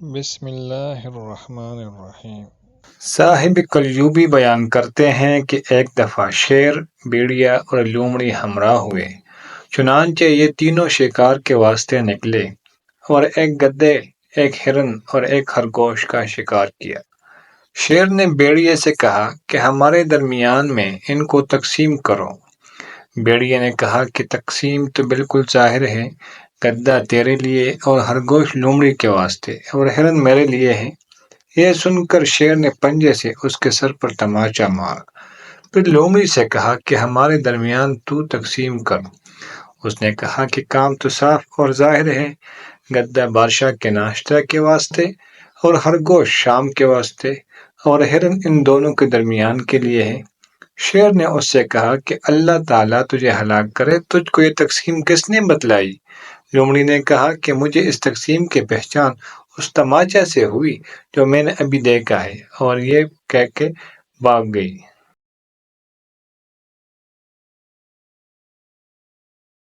بسم اللہ الرحمن الرحیم۔ صاحب کلیوبی بیان کرتے ہیں کہ ایک دفعہ شیر، بھیڑیا اور لومڑی ہمراہ ہوئے۔ چنانچہ یہ تینوں شکار کے واسطے نکلے اور ایک گدھے، ایک ہرن اور ایک خرگوش کا شکار کیا۔ شیر نے بھیڑیے سے کہا کہ ہمارے درمیان میں ان کو تقسیم کرو۔ بھیڑیے نے کہا کہ تقسیم تو بالکل ظاہر ہے، گدھا تیرے لیے اور خرگوش لومڑی کے واسطے اور ہرن میرے لیے ہے۔ یہ سن کر شیر نے پنجے سے اس کے سر پر تماچا مارا۔ پھر لومڑی سے کہا کہ ہمارے درمیان تو تقسیم کر۔ اس نے کہا کہ کام تو صاف اور ظاہر ہے، گدھا بادشاہ کے ناشتہ کے واسطے اور خرگوش شام کے واسطے اور ہرن ان دونوں کے درمیان کے لیے ہے۔ شیر نے اس سے کہا کہ اللہ تعالیٰ تجھے ہلاک کرے، تجھ کو یہ تقسیم کس نے بتلائی؟ لومڑی نے کہا کہ مجھے اس تقسیم کی پہچان اس تماچا سے ہوئی جو میں نے ابھی دیکھا ہے، اور یہ کہہ کے بھاگ گئی۔